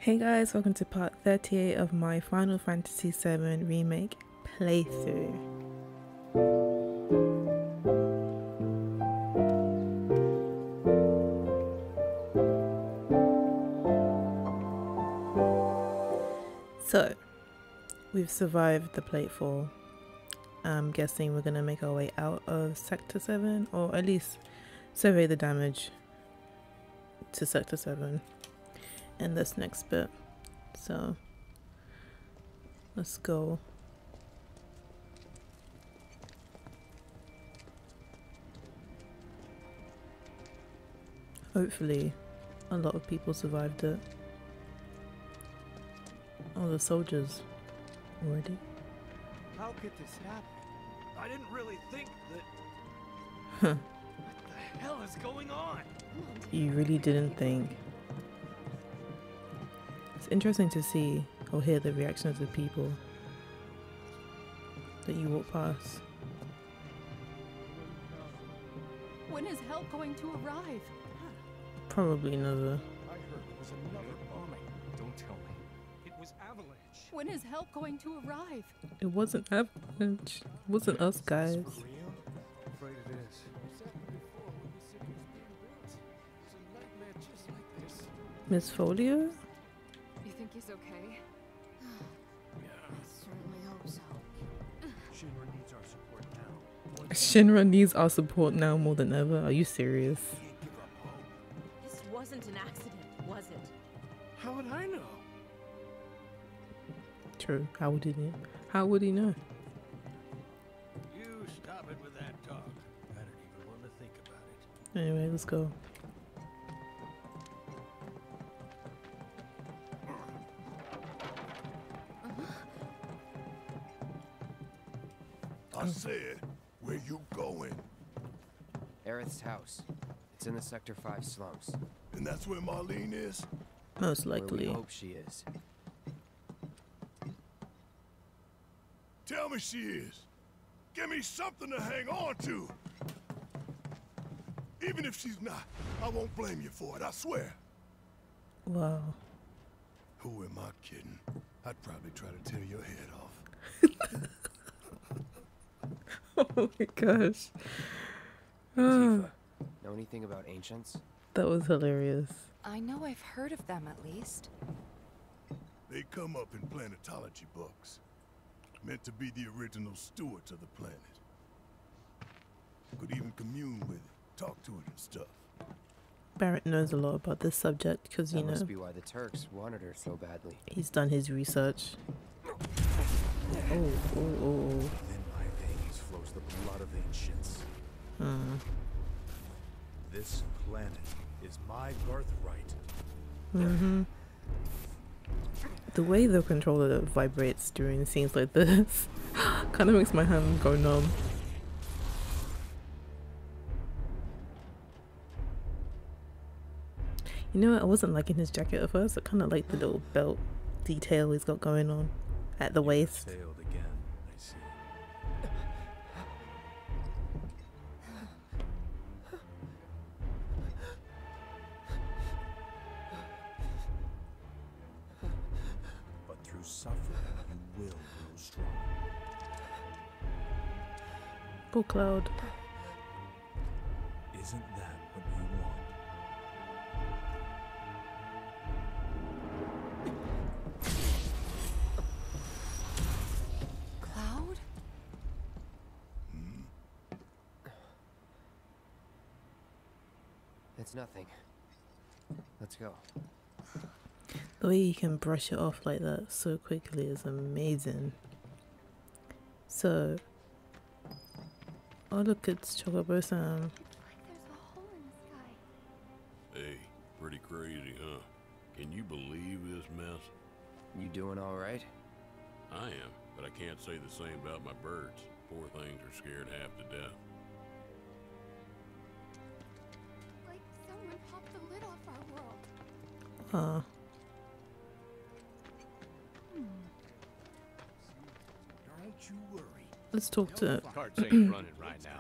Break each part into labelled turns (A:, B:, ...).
A: Hey guys, welcome to part 38 of my Final Fantasy VII Remake playthrough. So, we've survived the platefall. I'm guessing we're gonna make our way out of Sector 7, or at least survey the damage to Sector 7 in this next bit. So let's go. Hopefully a lot of people survived it. Oh, the soldiers already.
B: How could this happen? I didn't really think that.
A: Huh.
B: What the hell is going on?
A: You really didn't think. It's interesting to see or hear the reactions of people that you walk past.
C: When is help going to arrive?
A: Probably never.
B: I heard it was another bombing. Don't tell me. It was Avalanche.
C: When is help going to arrive?
A: It wasn't Avalanche. It wasn't us, guys.
B: For real? I'm afraid it is.
A: Miss Folio?
C: You think he's okay?
D: Certainly hope so.
B: Shinra needs our support now.
A: Shinra needs our support now more than ever. Are you serious?
B: Can't give up hope.
D: This wasn't an accident, was it?
B: How would I know?
A: True. How would he know? How would he know?
B: You stop it with that talk. I don't even want to think about it.
A: Anyway, let's go.
E: I said, where you going?
F: Aerith's house. It's in the Sector 5 slums.
E: And that's where Marlene is?
A: Most
F: Where
A: likely.
F: we hope she is.
E: Tell me she is. Give me something to hang on to. Even if she's not, I won't blame you for it, I swear.
A: Wow.
E: Who am I kidding? I'd probably try to tear your head off.
A: Oh my gosh.
F: Tifa, know anything about ancients?
A: That was hilarious.
C: I know I've heard of them at least.
E: They come up in planetology books. Meant to be the original stewards of the planet. Could even commune with it, talk to it and stuff.
A: Barrett knows a lot about this subject because, you
F: That
A: know,
F: must be why the Turks wanted her so badly.
A: he's done his research. Oh, oh, oh,
B: In my veins flows the blood of ancients.
A: oh.
B: This planet is my birthright.
A: Mm-hmm. The way the controller vibrates during scenes like this kind of makes my hand go numb. You know what? I wasn't liking his jacket at first. I kind of like the little belt detail he's got going on at the waist.
B: Failed again, I see. But through suffering, you will grow strong.
A: Poor Cloud.
B: Isn't that what you want?
C: Cloud?
F: It's nothing. Let's go.
A: The way you can brush it off like that so quickly is amazing. So, oh look, it's Chocobo Sam.
D: There's a hole in the sky.
E: Hey, pretty crazy, huh? Can you believe this mess?
F: You doing all right?
E: I am, but I can't say the same about my birds. Poor things are scared half to death.
D: Like someone popped the lid off our world.
A: Ah,
B: Don't you worry.
A: let's talk to
B: Carts ain't running right now.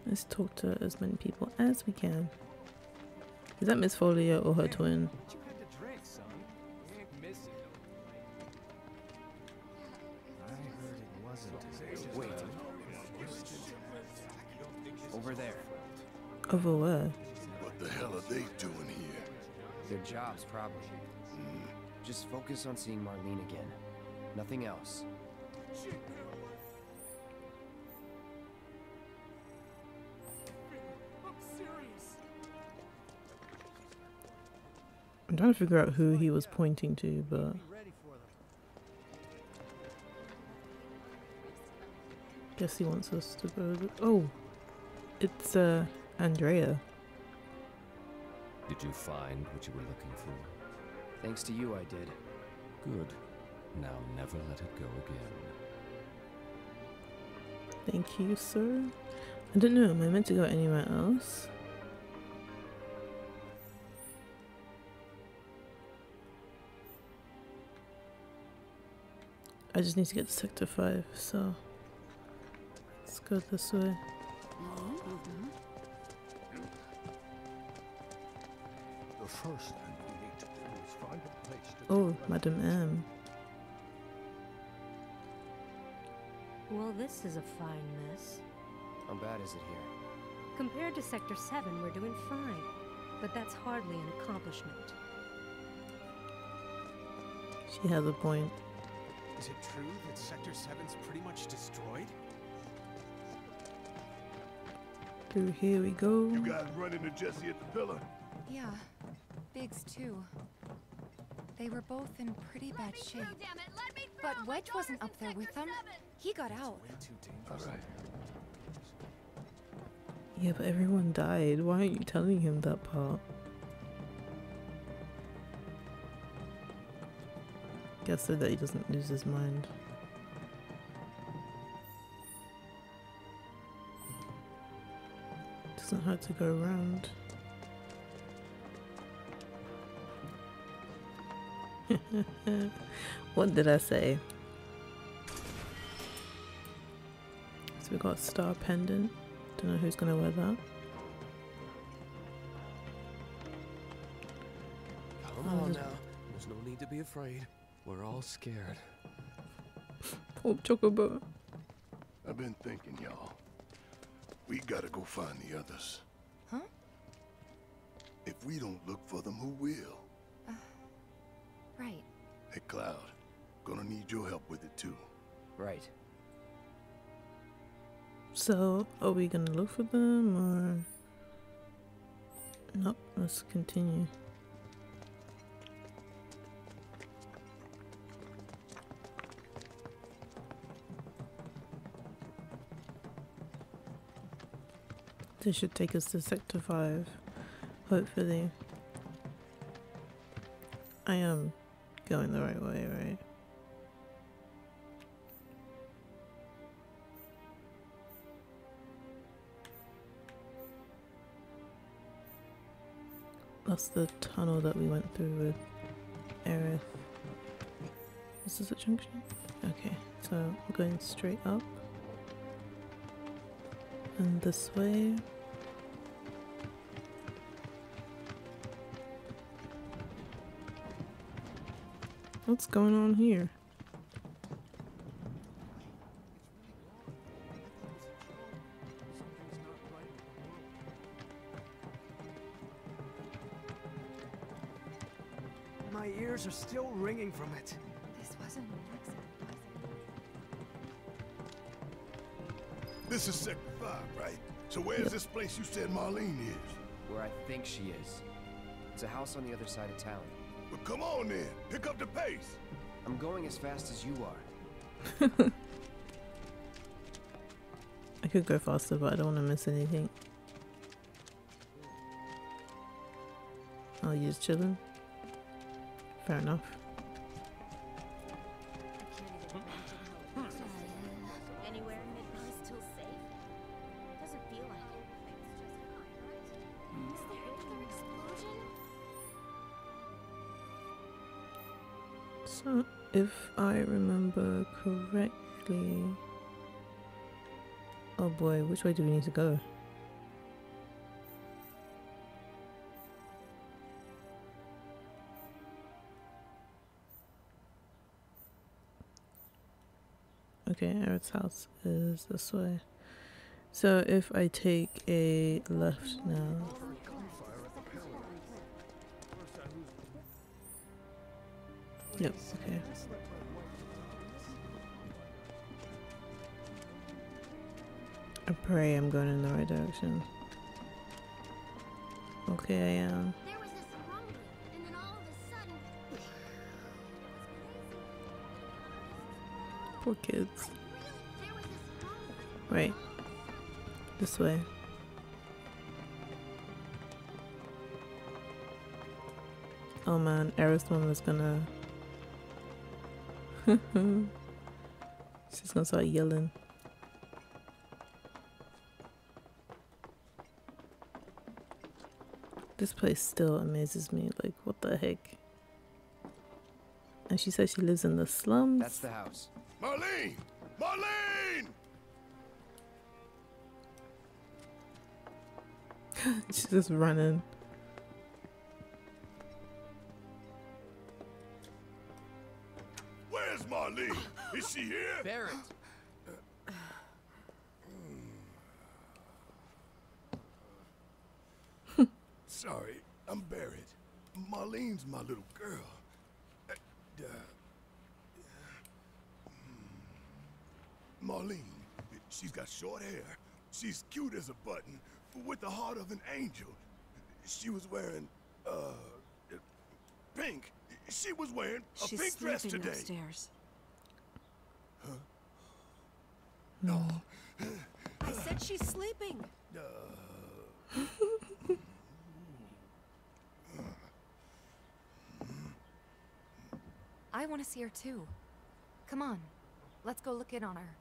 A: let's talk to as many people as we can. Is that Miss Folio or her twin?
B: What you had to drink, son?
F: over there.
A: Over where?
E: What the hell are they doing here?
F: Their jobs, probably. Just focus on seeing Marlene again. Nothing else.
A: I'm trying to figure out who he was pointing to, but guess he wants us to go. Oh, it's Andrea.
G: Did you find what you were looking for?
F: Thanks to you, I did.
G: Good. Now never let it go again.
A: Thank you, sir. I don't know. Am I meant to go anywhere else? I just need to get to Sector 5, so let's go this way.
B: The first thing we need to do is find a place to
A: Oh, Madam M.
H: Well, this is a fine mess.
F: How bad is it here?
H: Compared to Sector 7, we're doing fine. But that's hardly an accomplishment.
A: She has a point.
I: Is it true that Sector 7's pretty much destroyed?
A: Through here we go.
E: You guys run into Jesse at the pillar?
C: Yeah, Biggs too. They were both in pretty bad shape. But Wedge wasn't up there with them. He got out.
I: Way too dangerous.
E: All right.
A: Yeah, but everyone died. Why aren't you telling him that part? Guess so that he doesn't lose his mind. Doesn't hurt to go around. What did I say? So we got a star pendant. Don't know who's gonna wear that.
G: Come on now. There's no need to be afraid. We're all scared.
A: Poor Chocobo.
E: I've been thinking, y'all. We gotta go find the others.
C: Huh?
E: If we don't look for them, who will?
C: Right.
E: Hey, Cloud. Gonna need your help with it, too.
F: Right.
A: So, are we gonna look for them or? Nope, let's continue. This should take us to Sector 5, hopefully. I am going the right way, right? That's the tunnel that we went through with Aerith. Is this a junction? Okay, so we're going straight up. And this way. What's going on here?
I: My ears are still ringing from it.
C: This wasn't an accident, was it?
E: This is Sector 5, right? So where's this place you said Marlene is?
F: Where I think she is. It's a house on the other side of town.
E: Well, come on then. Pick up the pace.
F: I'm going as fast as you are.
A: I could go faster, but I don't want to miss anything. Oh, you're just chilling? Fair enough.
H: Anywhere in Midnight still safe? Doesn't feel like it.
D: Is there another explosion?
A: So, if I remember correctly... Oh boy, which way do we need to go? Okay, Aerith's house is this way. So if I take a left now. Yep, okay. I pray I'm going in the right direction. Okay, I am.
D: There was this rumbling, and then all of a sudden, it was crazy.
A: Poor kids.
D: Like, really, there was this rumbling.
A: Right. This way. Oh man, Aerith's mom is gonna... She's gonna start yelling. This place still amazes me. Like, what the heck? And she says she lives in the slums.
F: That's the house.
E: Marlene! Marlene!
A: She's just running.
E: Where's Marlene? Is she here?
G: Barrett!
E: Sorry, I'm Barrett. Marlene's my little girl. Marlene, she's got short hair. She's cute as a button, with the heart of an angel. She was wearing, pink. She was wearing a pink dress today.
J: Upstairs.
E: Huh? No.
J: I said she's sleeping.
C: I want to see her too. Come on, let's go look in on her.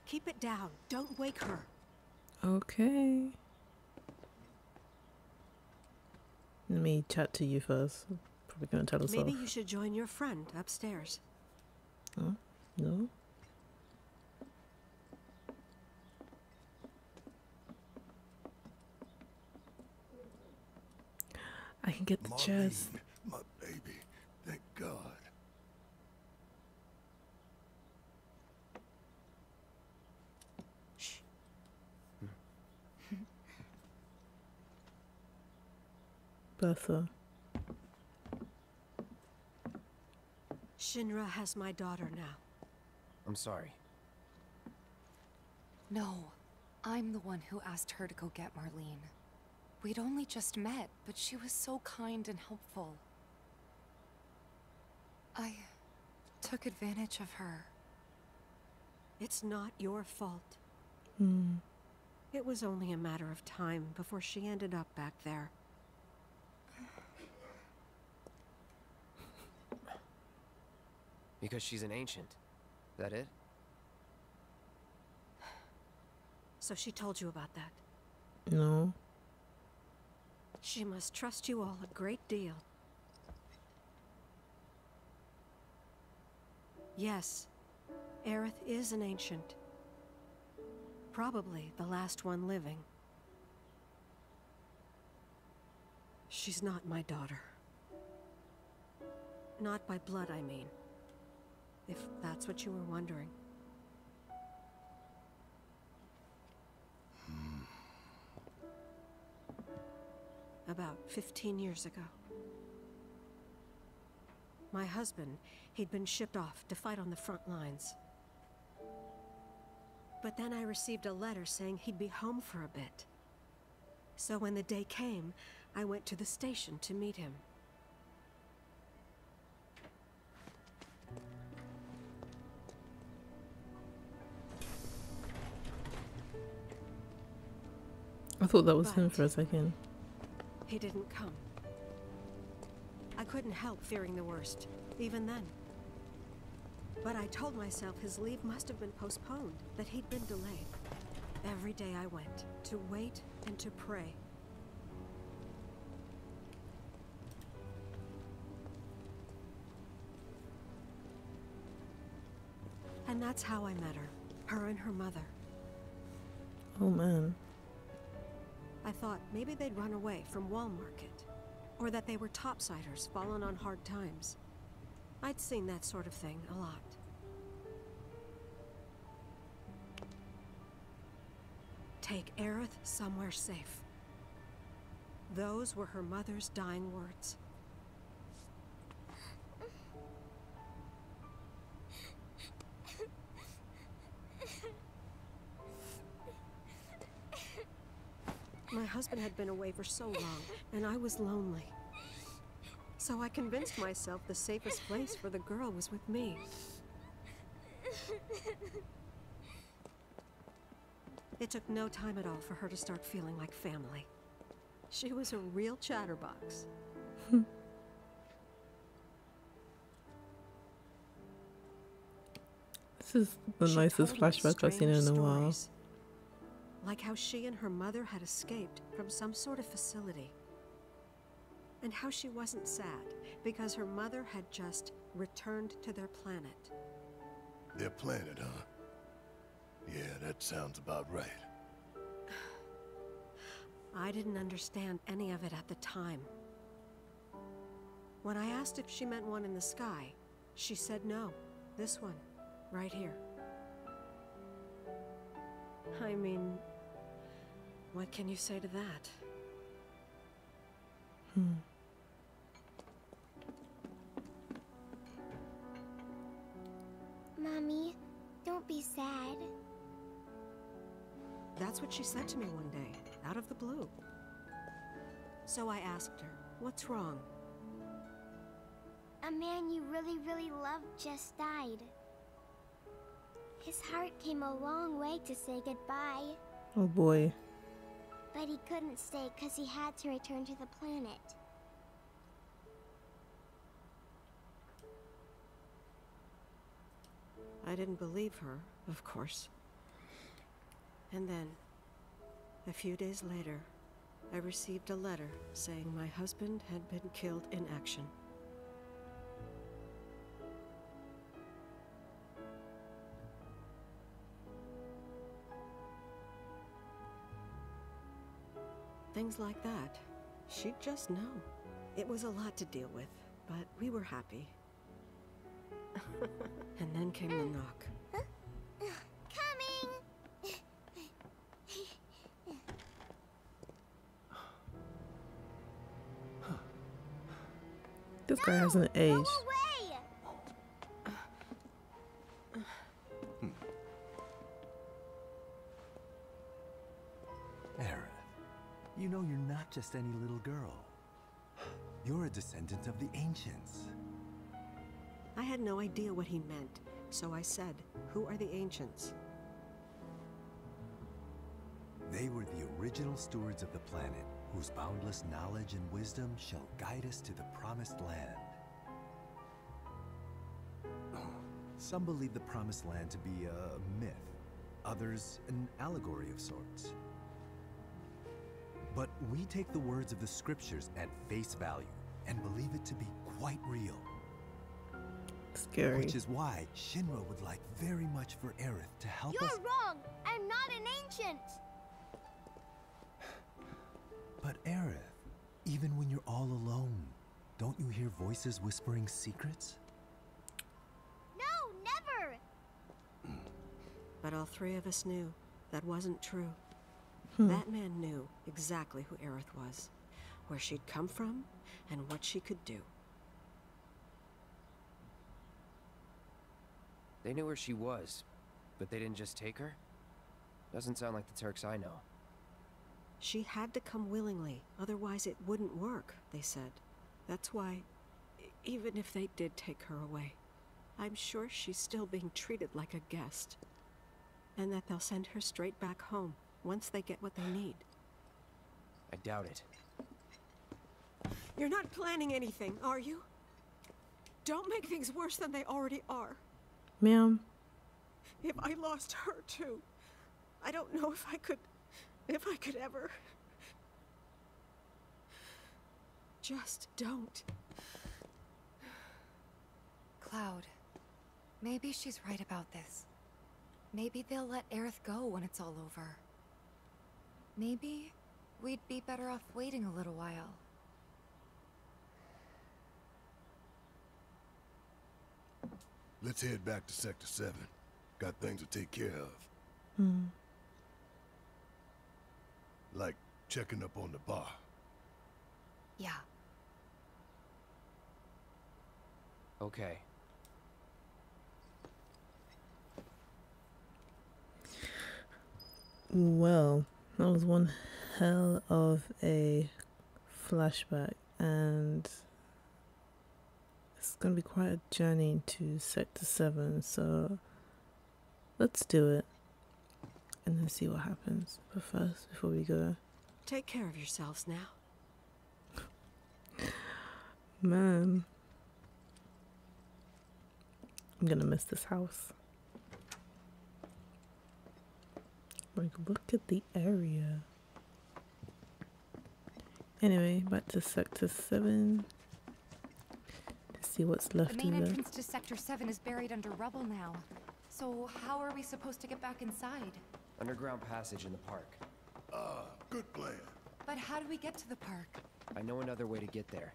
J: Keep it down. Don't wake her.
A: Okay. Let me chat to you first. Probably gonna tell us
J: Maybe
A: off.
J: you should join your friend upstairs.
A: Huh? No? I can get the chest.
E: My baby. Thank God.
J: Shh.
A: Bertha.
J: Shinra has my daughter now.
F: I'm sorry.
C: No, I'm the one who asked her to go get Marlene. We'd only just met, but she was so kind and helpful. I took advantage of her.
J: It's not your fault.
A: Hmm.
J: It was only a matter of time before she ended up back there.
F: Because she's an ancient. That it?
J: So she told you about that.
A: No.
J: She must trust you all a great deal. Yes, Aerith is an ancient. Probably the last one living. She's not my daughter. Not by blood, I mean. If that's what you were wondering. About 15 years ago. My husband, he'd been shipped off to fight on the front lines. But then I received a letter saying he'd be home for a bit. So when the day came, I went to the station to meet him.
A: I thought that was him
J: But
A: for a second.
J: he didn't come. I couldn't help fearing the worst, even then. But I told myself his leave must have been postponed, that he'd been delayed. Every day I went, to wait and to pray. And that's how I met her and her mother.
A: Oh man.
J: I thought maybe they'd run away from Wall Market, or that they were topsiders fallen on hard times. I'd seen that sort of thing a lot. take Aerith somewhere safe. Those were her mother's dying words. My husband had been away for so long, and I was lonely. So I convinced myself the safest place for the girl was with me. It took no time at all for her to start feeling like family. She was a real chatterbox.
A: This is the nicest flashback I've seen in a while.
J: Like how she and her mother had escaped from some sort of facility. And how she wasn't sad because her mother had just returned to their planet.
E: Their planet, huh? Yeah, that sounds about right.
J: I didn't understand any of it at the time. When I asked if she meant one in the sky, she said no. This one, right here. I mean, what can you say to that?
D: Mommy, don't be sad.
J: That's what she said to me one day, out of the blue. So I asked her, what's wrong?
D: A man you really, really loved just died. His heart came a long way to say goodbye.
A: Oh boy.
D: But he couldn't stay because he had to return to the planet.
J: I didn't believe her, of course. And then, a few days later, I received a letter saying my husband had been killed in action. Things like that. She'd just know. It was a lot to deal with, but we were happy. And then came the knock.
D: Coming!
A: This guy hasn't aged.
D: Go away!
K: Aerith, you know you're not just any little girl. You're a descendant of the ancients.
J: I had no idea what he meant, so I said, "Who are the ancients?"
K: They were the original stewards of the planet, whose boundless knowledge and wisdom shall guide us to the promised land. Some believe the promised land to be a myth, others an allegory of sorts. But we take the words of the scriptures at face value and believe it to be quite real.
A: Scary.
K: Which is why Shinra would like very much for Aerith to help us.
D: You're wrong! I'm not an ancient!
K: But Aerith, even when you're all alone, don't you hear voices whispering secrets?
D: No, never!
J: But all three of us knew that wasn't true. That man knew exactly who Aerith was, where she'd come from, and what she could do.
F: They knew where she was, but they didn't just take her? Doesn't sound like the Turks I know.
J: She had to come willingly, otherwise it wouldn't work, they said. That's why, even if they did take her away, I'm sure she's still being treated like a guest. And that they'll send her straight back home, once they get what they need.
F: I doubt it.
J: You're not planning anything, are you? Don't make things worse than they already are.
A: Ma'am.
J: If I lost her too, I don't know if I could ever. Just don't.
C: Cloud, maybe she's right about this. Maybe they'll let Aerith go when it's all over. Maybe we'd be better off waiting a little while.
E: Let's head back to Sector 7. Got things to take care of. Like checking up on the bar.
C: Yeah.
F: Okay.
A: Well, that was one hell of a flashback, and it's gonna be quite a journey to Sector 7, so let's do it and then see what happens. But first, before we go,
J: Take care of yourselves now.
A: man, I'm gonna miss this house. Like, look at the area. Anyway, back to Sector 7 to see what's left
C: The main
A: of it.
C: entrance to Sector 7 is buried under rubble now. So how are we supposed to get back inside?
F: Underground passage in the park.
E: Good plan.
C: But how do we get to the park?
F: I know another way to get there.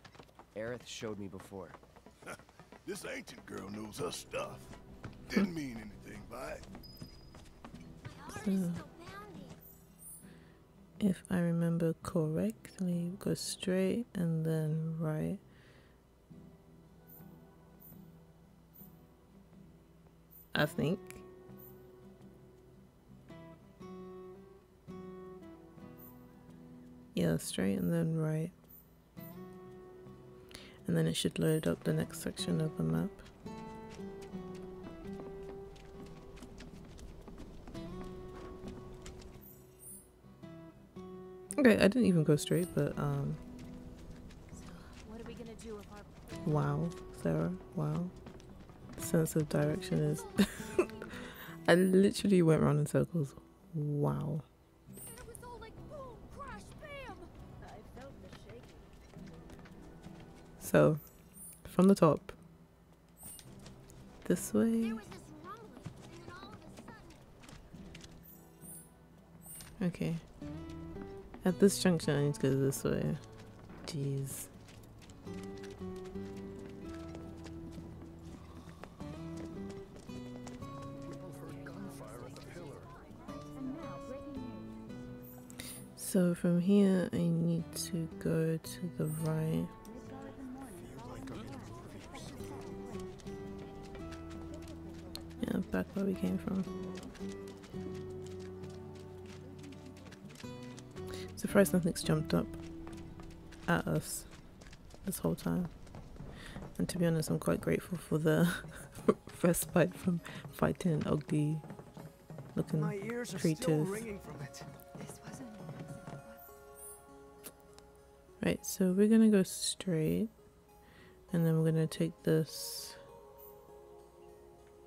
F: Aerith showed me before.
E: This ancient girl knows her stuff. Didn't mean anything by it.
A: So, if I remember correctly, go straight and then right. I think. Yeah, straight and then right. And then it should load up the next section of the map. Okay, I didn't even go straight, but
L: So, what are we gonna do if our...
A: wow, Sarah, wow. Sense of direction is I literally went round in circles. Wow.
L: It was all like boom, crash, bam! I felt the shaking.
A: So, from the top. This way.
D: There was this rumbling, and then all of a sudden...
A: Okay. At this junction I need to go this way. Jeez. So from here I need to go to the right. Yeah, back where we came from. Surprised nothing's jumped up at us this whole time. And to be honest, I'm quite grateful for the respite from fighting an ugly looking
I: My ears are
A: creatures.
I: still ringing from it.
C: This wasn't...
A: Right, so we're gonna go straight and then we're gonna take this.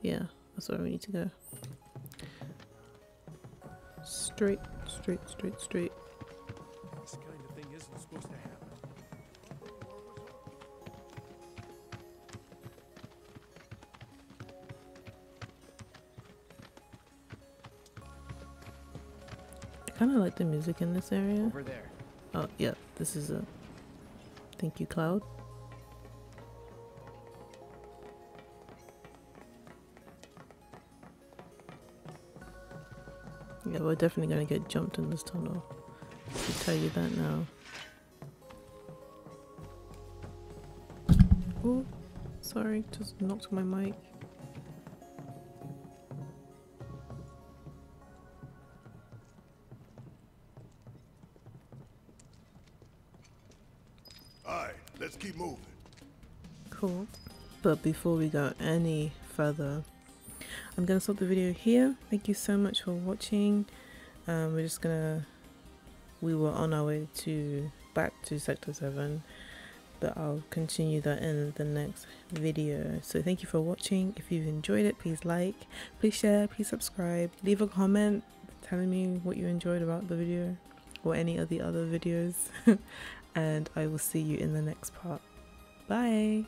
A: Yeah, that's where we need to go. Straight, straight, straight, straight.
I: This kind of thing isn't supposed to happen.
A: I kind of like the music in this area.
F: Over there.
A: Oh, yeah, this is a thank you, Cloud. Yeah, we're definitely gonna get jumped in this tunnel. I'll tell you that now. Oh, sorry, just knocked my mic.
E: Alright, let's keep moving.
A: Cool. But before we go any further, I'm gonna stop the video here. Thank you so much for watching. We were on our way back to Sector 7, but I'll continue that in the next video. So thank you for watching. If you've enjoyed it, please like, please share, please subscribe, leave a comment telling me what you enjoyed about the video or any of the other videos. And I will see you in the next part. Bye.